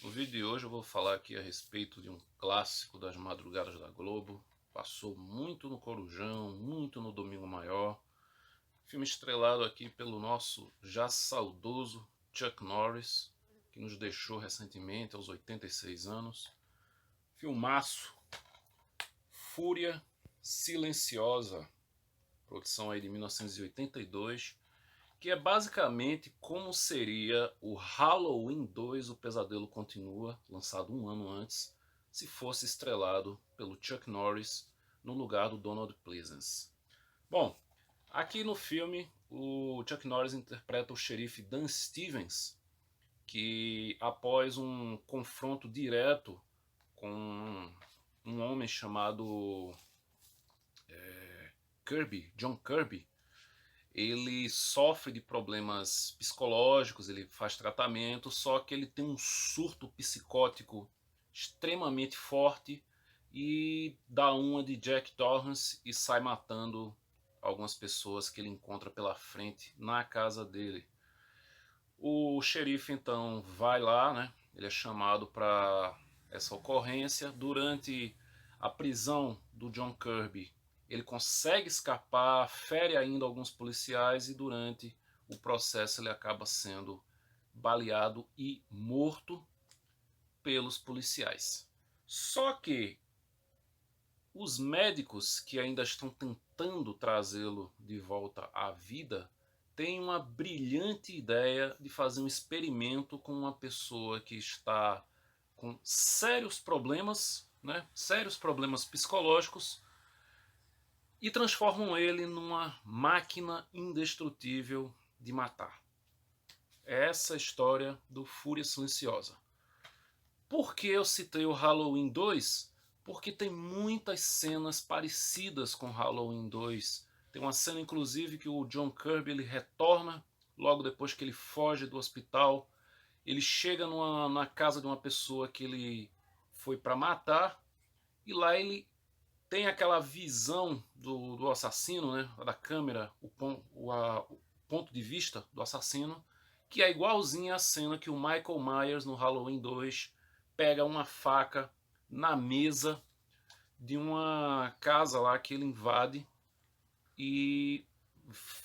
No vídeo de hoje eu vou falar aqui a respeito de um clássico das madrugadas da Globo. Passou muito no Corujão, muito no Domingo Maior. Filme estrelado aqui pelo nosso já saudoso Chuck Norris, que nos deixou recentemente aos 86 anos. Filmaço, Fúria Silenciosa, produção aí de 1982, que é basicamente como seria o Halloween 2, O Pesadelo Continua, lançado um ano antes, se fosse estrelado pelo Chuck Norris no lugar do Donald Pleasence. Bom, aqui no filme o Chuck Norris interpreta o xerife Dan Stevens, que após um confronto direto com um homem chamado John Kirby, ele sofre de problemas psicológicos, ele faz tratamento, só que ele tem um surto psicótico extremamente forte e dá uma de Jack Torrance e sai matando algumas pessoas que ele encontra pela frente na casa dele. O xerife então vai lá, né? Ele é chamado para essa ocorrência. Durante a prisão do John Kirby, ele consegue escapar, fere ainda alguns policiais e durante o processo ele acaba sendo baleado e morto pelos policiais. Só que os médicos que ainda estão tentando trazê-lo de volta à vida têm uma brilhante ideia de fazer um experimento com uma pessoa que está com sérios problemas, né, sérios problemas psicológicos, e transformam ele numa máquina indestrutível de matar. É essa a história do Fúria Silenciosa. Por que eu citei o Halloween 2? Porque tem muitas cenas parecidas com Halloween 2. Tem uma cena, inclusive, que o John Kirby ele retorna logo depois que ele foge do hospital. Ele chega na casa de uma pessoa que ele foi para matar e lá ele tem aquela visão do assassino, né, da câmera, o ponto de vista do assassino, que é igualzinha à cena que o Michael Myers no Halloween 2 pega uma faca na mesa de uma casa lá que ele invade e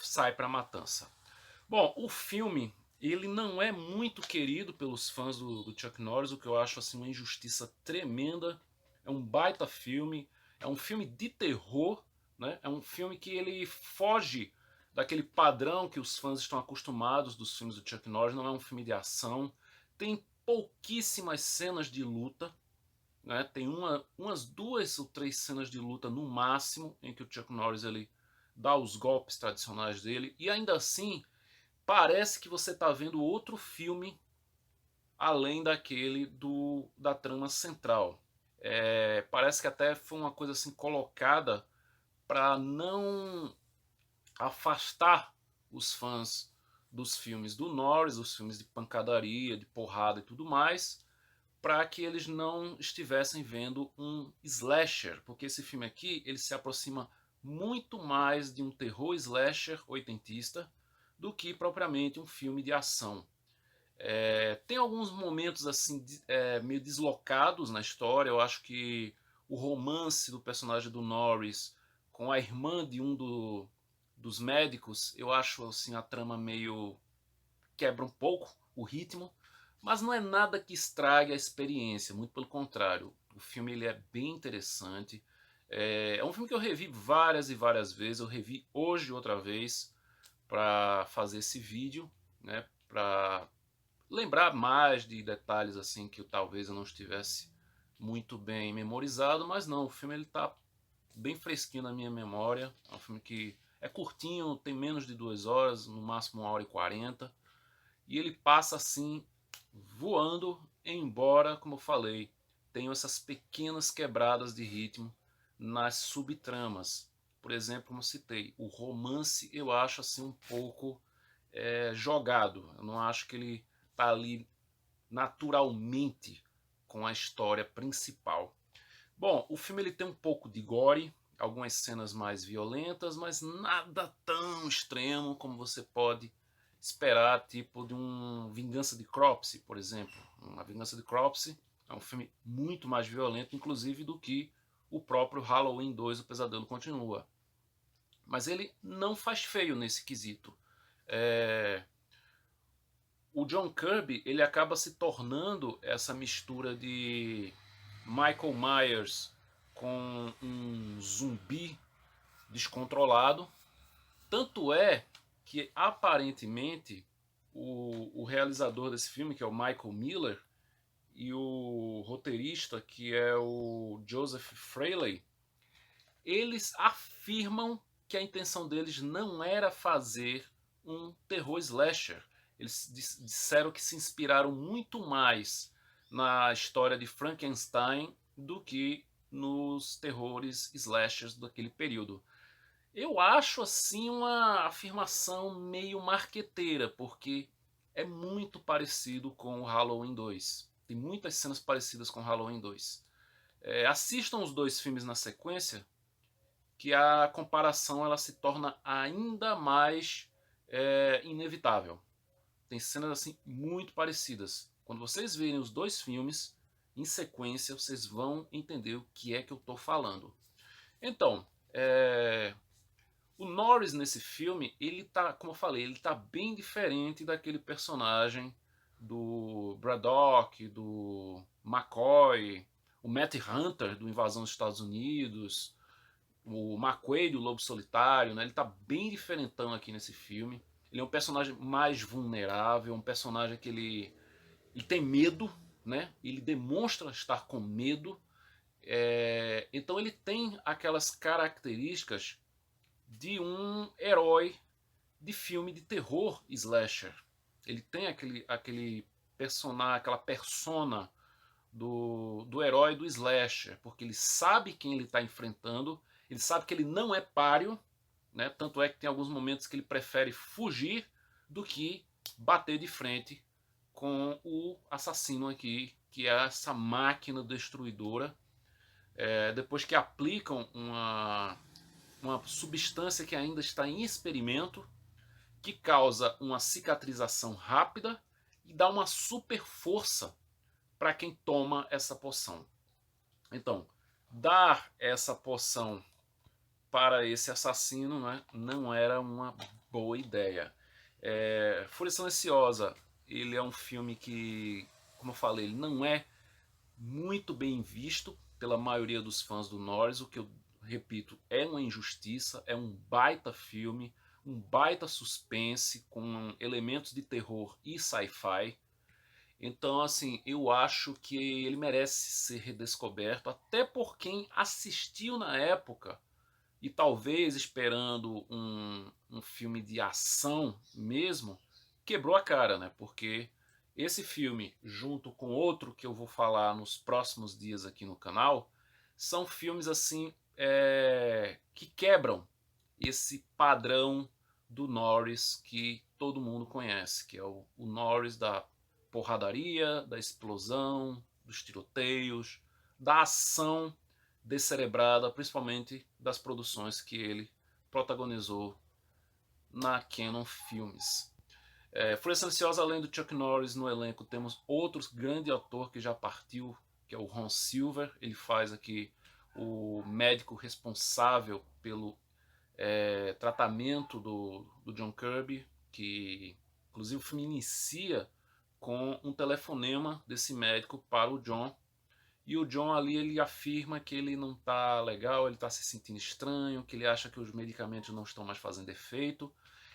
sai para a matança. Bom, o filme ele não é muito querido pelos fãs do Chuck Norris, o que eu acho assim uma injustiça tremenda. É um baita filme, é um filme de terror, né? É um filme que ele foge daquele padrão que os fãs estão acostumados dos filmes do Chuck Norris. Não é um filme de ação, tem pouquíssimas cenas de luta, né? Tem umas 2 ou 3 cenas de luta no máximo em que o Chuck Norris ele dá os golpes tradicionais dele e ainda assim parece que você está vendo outro filme além daquele da trama central. Parece que até foi uma coisa assim colocada para não afastar os fãs dos filmes do Norris, os filmes de pancadaria, de porrada e tudo mais, para que eles não estivessem vendo um slasher, porque esse filme aqui ele se aproxima muito mais de um terror slasher oitentista do que propriamente um filme de ação. Tem alguns momentos assim meio deslocados na história. Eu acho que o romance do personagem do Norris com a irmã de dos médicos, eu acho assim a trama meio quebra um pouco o ritmo, mas não é nada que estrague a experiência, muito pelo contrário. O filme ele é bem interessante. É um filme que eu revi várias e várias vezes. Eu revi hoje outra vez para fazer esse vídeo, né? Para lembrar mais de detalhes assim que talvez eu não estivesse muito bem memorizado, mas não, o filme ele tá bem fresquinho na minha memória. É um filme que é curtinho, tem menos de 2 horas, no máximo 1 hora e 40, e ele passa assim voando, embora, como eu falei, tenham essas pequenas quebradas de ritmo nas subtramas. Por exemplo, como eu citei, o romance eu acho assim um pouco jogado. Eu não acho que ele tá ali naturalmente com a história principal. Bom, o filme ele tem um pouco de gore, algumas cenas mais violentas, mas nada tão extremo como você pode esperar tipo de um Vingança de Cropsey, por exemplo. A Vingança de Cropsey é um filme muito mais violento, inclusive, do que o próprio Halloween 2, O Pesadelo Continua. Mas ele não faz feio nesse quesito. É... O John Kirby, ele acaba se tornando essa mistura de Michael Myers com um zumbi descontrolado. Tanto é que, aparentemente, o realizador desse filme, que é o Michael Miller, e o roteirista, que é o Joseph Fraley, eles afirmam que a intenção deles não era fazer um terror slasher. Eles disseram que se inspiraram muito mais na história de Frankenstein do que nos terrores slashers daquele período. Eu acho assim uma afirmação meio marqueteira, porque é muito parecido com o Halloween 2. Tem muitas cenas parecidas com o Halloween 2. Assistam os dois filmes na sequência, que a comparação ela se torna ainda mais inevitável. Tem cenas assim muito parecidas. Quando vocês verem os dois filmes em sequência, vocês vão entender o que é que eu estou falando. Então, o Norris nesse filme, ele tá, como eu falei, ele tá bem diferente daquele personagem do Braddock, do McCoy, o Matt Hunter do Invasão dos Estados Unidos, o McQuaid do Lobo Solitário, né? Ele tá bem diferentão aqui nesse filme. Ele é um personagem mais vulnerável, um personagem que ele tem medo, né? Ele demonstra estar com medo. Então ele tem aquelas características de um herói de filme de terror slasher. Ele tem aquele personagem, aquela persona do herói do slasher, porque ele sabe quem ele está enfrentando, ele sabe que ele não é páreo, né? Tanto é que tem alguns momentos que ele prefere fugir do que bater de frente com o assassino aqui, que é essa máquina destruidora. Depois que aplicam uma substância que ainda está em experimento, que causa uma cicatrização rápida e dá uma super força para quem toma essa poção. Então, dar essa poção para esse assassino, né, não era uma boa ideia. Fúria Silenciosa, ele é um filme que, como eu falei, ele não é muito bem visto pela maioria dos fãs do Norris, o que eu repito, é uma injustiça, é um baita filme, um baita suspense com elementos de terror e sci-fi. Então, assim, eu acho que ele merece ser redescoberto, até por quem assistiu na época e talvez esperando um filme de ação mesmo, quebrou a cara, né? Porque esse filme, junto com outro que eu vou falar nos próximos dias aqui no canal, são filmes assim que quebram esse padrão do Norris que todo mundo conhece, que é o Norris da porradaria, da explosão, dos tiroteios, da ação descerebrada, principalmente das produções que ele protagonizou na Canon Filmes. Fúria Silenciosa, além do Chuck Norris no elenco, temos outro grande ator que já partiu, que é o Ron Silver. Ele faz aqui o médico responsável pelo tratamento do John Kirby, que inclusive o filme inicia com um telefonema desse médico para o John. E o John ali ele afirma que ele não está legal, ele está se sentindo estranho, que ele acha que os medicamentos não estão mais fazendo efeito.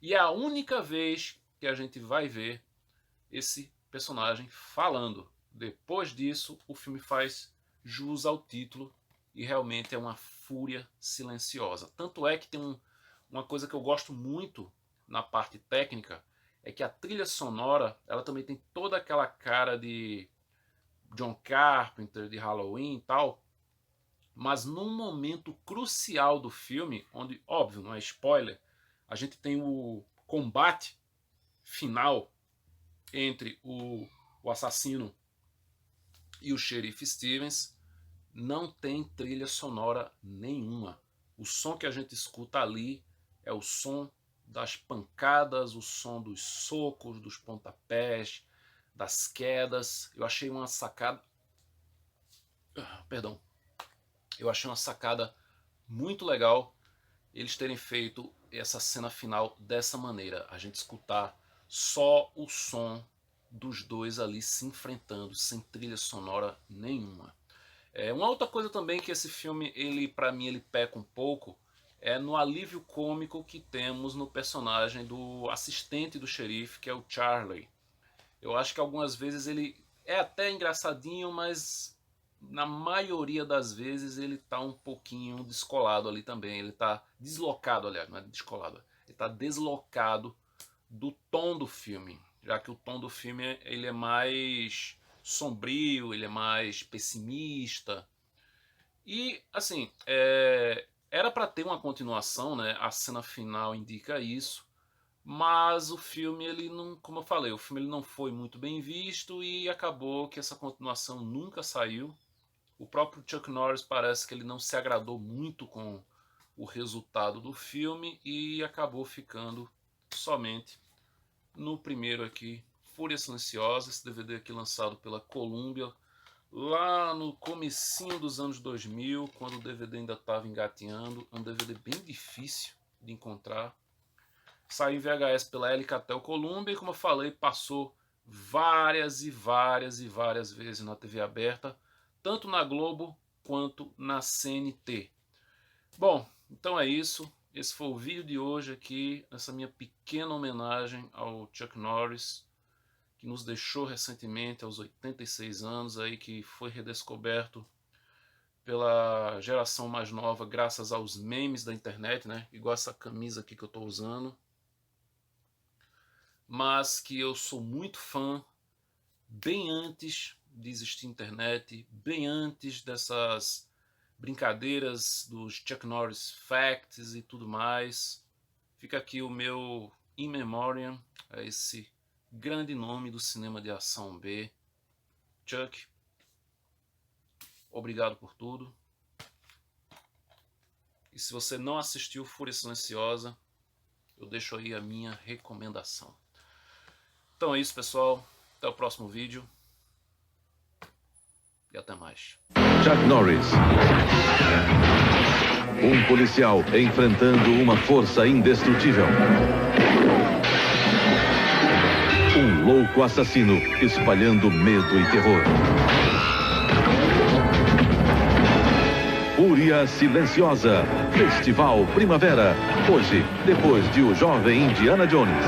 E é a única vez que a gente vai ver esse personagem falando. Depois disso, o filme faz jus ao título e realmente é uma fúria silenciosa. Tanto é que tem uma coisa que eu gosto muito na parte técnica, é que a trilha sonora ela também tem toda aquela cara de John Carpenter, de Halloween e tal, mas num momento crucial do filme, onde, óbvio, não é spoiler, a gente tem o combate final entre o assassino e o xerife Stevens, não tem trilha sonora nenhuma. O som que a gente escuta ali é o som das pancadas, o som dos socos, dos pontapés, das quedas. Eu achei uma sacada... Perdão. Eu achei uma sacada muito legal eles terem feito essa cena final dessa maneira. A gente escutar só o som dos dois ali se enfrentando, sem trilha sonora nenhuma. Uma outra coisa também que esse filme, para mim, ele peca um pouco, é no alívio cômico que temos no personagem do assistente do xerife, que é o Charlie. Eu acho que algumas vezes ele é até engraçadinho, mas na maioria das vezes ele tá um pouquinho descolado ali também. Ele tá deslocado, aliás, não é descolado. Ele tá deslocado do tom do filme, já que o tom do filme ele é mais sombrio, ele é mais pessimista. E, assim, era para ter uma continuação, né? A cena final indica isso. Mas o filme, ele não, como eu falei, o filme ele não foi muito bem visto e acabou que essa continuação nunca saiu. O próprio Chuck Norris parece que ele não se agradou muito com o resultado do filme e acabou ficando somente no primeiro aqui, Fúria Silenciosa, esse DVD aqui lançado pela Columbia lá no comecinho dos anos 2000, quando o DVD ainda estava engatinhando. Um DVD bem difícil de encontrar. Saiu em VHS pela Alcatel Columbia e, como eu falei, passou várias e várias e várias vezes na TV aberta, tanto na Globo quanto na CNT. Bom, então é isso. Esse foi o vídeo de hoje aqui, essa minha pequena homenagem ao Chuck Norris, que nos deixou recentemente aos 86 anos, aí, que foi redescoberto pela geração mais nova graças aos memes da internet, né? Igual essa camisa aqui que eu estou usando. Mas que eu sou muito fã, bem antes de existir internet, bem antes dessas brincadeiras dos Chuck Norris Facts e tudo mais. Fica aqui o meu In Memoriam a esse grande nome do cinema de ação B. Chuck, obrigado por tudo. E se você não assistiu Fúria Silenciosa, eu deixo aí a minha recomendação. Então é isso, pessoal. Até o próximo vídeo. E até mais. Chuck Norris. Um policial enfrentando uma força indestrutível. Um louco assassino espalhando medo e terror. Fúria Silenciosa. Festival Primavera. Hoje, depois de O Jovem Indiana Jones.